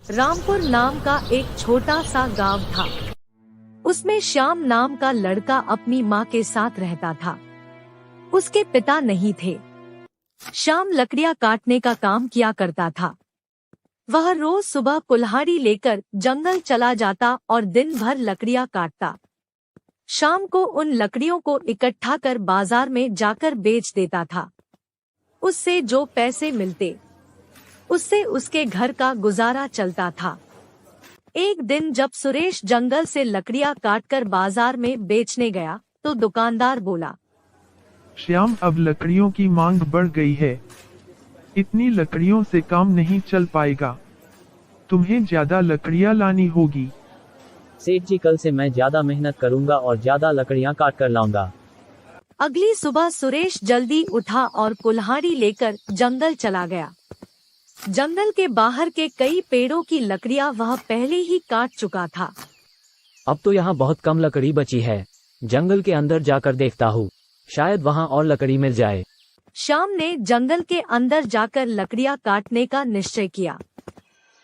रामपुर नाम का एक छोटा सा गांव था। उसमें श्याम नाम का लड़का अपनी माँ के साथ रहता था। उसके पिता नहीं थे। श्याम लकड़ियाँ काटने का काम किया करता था। वह रोज सुबह कुल्हाड़ी लेकर जंगल चला जाता और दिन भर लकड़ियाँ काटता। शाम को उन लकड़ियों को इकट्ठा कर बाजार में जाकर बेच देता था। उससे जो पैसे मिलते उससे उसके घर का गुजारा चलता था। एक दिन जब सुरेश जंगल से लकड़ियाँ काटकर बाजार में बेचने गया तो दुकानदार बोला, श्याम, अब लकड़ियों की मांग बढ़ गई है। इतनी लकड़ियों से काम नहीं चल पाएगा। तुम्हें ज्यादा लकड़ियाँ लानी होगी। सेठ जी, कल से मैं ज्यादा मेहनत करूंगा और ज्यादा लकड़ियाँ काट कर लाऊंगा। अगली सुबह सुरेश जल्दी उठा और कुल्हाड़ी लेकर जंगल चला गया। जंगल के बाहर के कई पेड़ों की लकड़ियाँ वह पहले ही काट चुका था। अब तो यहाँ बहुत कम लकड़ी बची है। जंगल के अंदर जाकर देखता हूँ, शायद वहाँ और लकड़ी मिल जाए। श्याम ने जंगल के अंदर जाकर लकड़ियाँ काटने का निश्चय किया।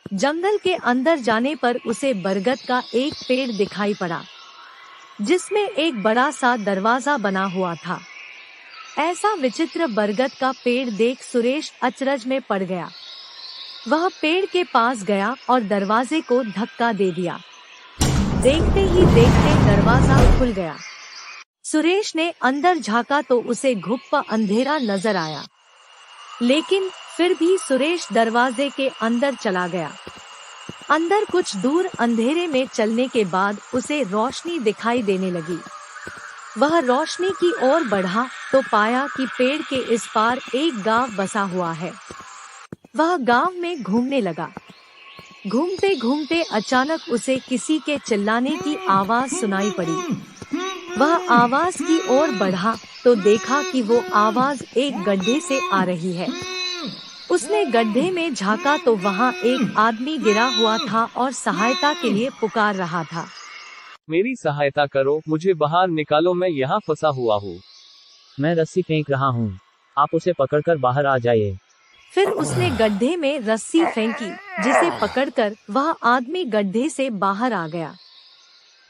जंगल के अंदर जाने पर उसे बरगद का एक पेड़ दिखाई पड़ा, जिसमें एक बड़ा सा दरवाजा बना हुआ था। ऐसा विचित्र बरगद का पेड़ देख सुरेश अचरज में पड़ गया। वह पेड़ के पास गया और दरवाजे को धक्का दे दिया। देखते ही देखते दरवाजा खुल गया। सुरेश ने अंदर झांका तो उसे घुप्पा अंधेरा नजर आया, लेकिन फिर भी सुरेश दरवाजे के अंदर चला गया। अंदर कुछ दूर अंधेरे में चलने के बाद उसे रोशनी दिखाई देने लगी। वह रोशनी की ओर बढ़ा तो पाया कि पेड़ के इस पार एक गांव बसा हुआ है। वह गांव में घूमने लगा। घूमते घूमते अचानक उसे किसी के चिल्लाने की आवाज सुनाई पड़ी। वह आवाज की ओर बढ़ा तो देखा कि वो आवाज एक गड्ढे से आ रही है। उसने गड्ढे में झांका तो वहाँ एक आदमी गिरा हुआ था और सहायता के लिए पुकार रहा था। मेरी सहायता करो, मुझे बाहर निकालो, मैं यहाँ फंसा हुआ हूँ। मैं रस्सी फेंक रहा हूँ, आप उसे पकड़कर बाहर आ जाइए। फिर उसने गड्ढे में रस्सी फेंकी, जिसे पकड़कर वह आदमी गड्ढे से बाहर आ गया।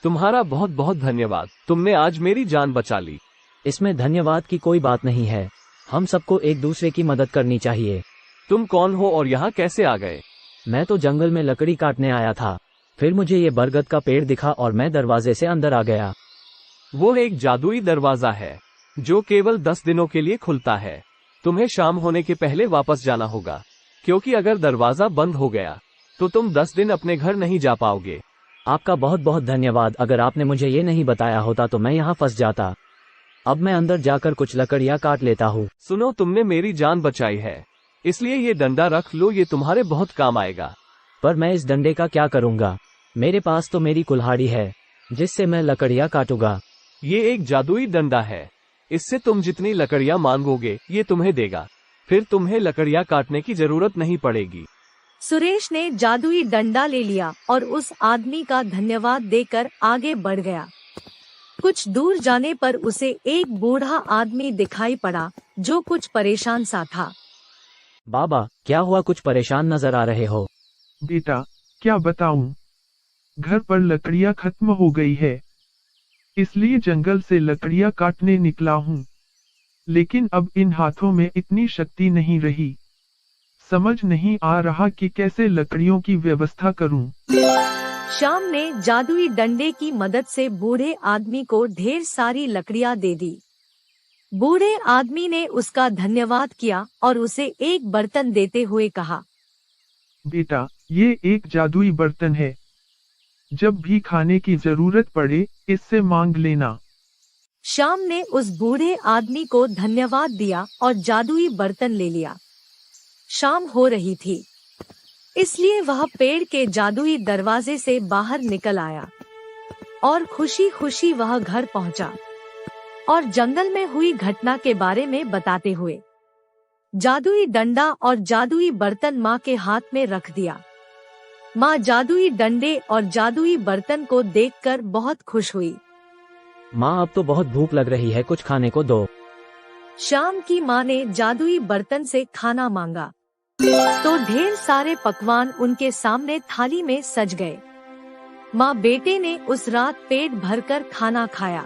तुम्हारा बहुत बहुत धन्यवाद, तुमने आज मेरी जान बचा ली। इसमें धन्यवाद की कोई बात नहीं है। हम सबको एक दूसरे की मदद करनी चाहिए। तुम कौन हो और यहाँ कैसे आ गए? मैं तो जंगल में लकड़ी काटने आया था। फिर मुझे ये बरगद का पेड़ दिखा और मैं दरवाजे से अंदर आ गया। वो एक जादुई दरवाजा है जो केवल 10 दिनों के लिए खुलता है। तुम्हें शाम होने के पहले वापस जाना होगा, क्योंकि अगर दरवाजा बंद हो गया तो तुम 10 दिन अपने घर नहीं जा पाओगे। आपका बहुत बहुत धन्यवाद। अगर आपने मुझे ये नहीं बताया होता तो मैं यहाँ फंस जाता। अब मैं अंदर जाकर कुछ लकड़ियाँ काट लेता हूँ। सुनो, तुमने मेरी जान बचाई है, इसलिए ये डंडा रख लो, ये तुम्हारे बहुत काम आएगा। पर मैं इस डंडे का क्या करूँगा? मेरे पास तो मेरी कुल्हाड़ी है जिससे मैं लकड़ियाँ काटूंगा। ये एक जादुई डंडा है, इससे तुम जितनी लकड़ियाँ मांगोगे ये तुम्हें देगा। फिर तुम्हें लकड़ियाँ काटने की जरूरत नहीं पड़ेगी। सुरेश ने जादुई डंडा ले लिया और उस आदमी का धन्यवाद देकर आगे बढ़ गया। कुछ दूर जाने पर उसे एक बूढ़ा आदमी दिखाई पड़ा जो कुछ परेशान सा था। बाबा, क्या हुआ? कुछ परेशान नजर आ रहे हो। बेटा, क्या बताऊं? घर पर लकड़ियाँ खत्म हो गई है, इसलिए जंगल से लकड़ियाँ काटने निकला हूँ। लेकिन अब इन हाथों में इतनी शक्ति नहीं रही। समझ नहीं आ रहा कि कैसे लकड़ियों की व्यवस्था करूं। श्याम ने जादुई डंडे की मदद से बूढ़े आदमी को ढेर सारी लकड़ियाँ दे दी। बूढ़े आदमी ने उसका धन्यवाद किया और उसे एक बर्तन देते हुए कहा, बेटा, ये एक जादुई बर्तन है। जब भी खाने की जरूरत पड़े इससे मांग लेना। श्याम ने उस बूढ़े आदमी को धन्यवाद दिया और जादुई बर्तन ले लिया। शाम हो रही थी, इसलिए वह पेड़ के जादुई दरवाजे से बाहर निकल आया और खुशी खुशी वह घर पहुंचा और जंगल में हुई घटना के बारे में बताते हुए जादुई डंडा और जादुई बर्तन माँ के हाथ में रख दिया। माँ जादुई डंडे और जादुई बर्तन को देखकर बहुत खुश हुई। माँ, अब तो बहुत भूख लग रही है, कुछ खाने को दो। श्याम की माँ ने जादुई बर्तन से खाना मांगा। तो ढेर सारे पकवान उनके सामने थाली में सज गए। माँ बेटे ने उस रात पेट भरकर खाना खाया।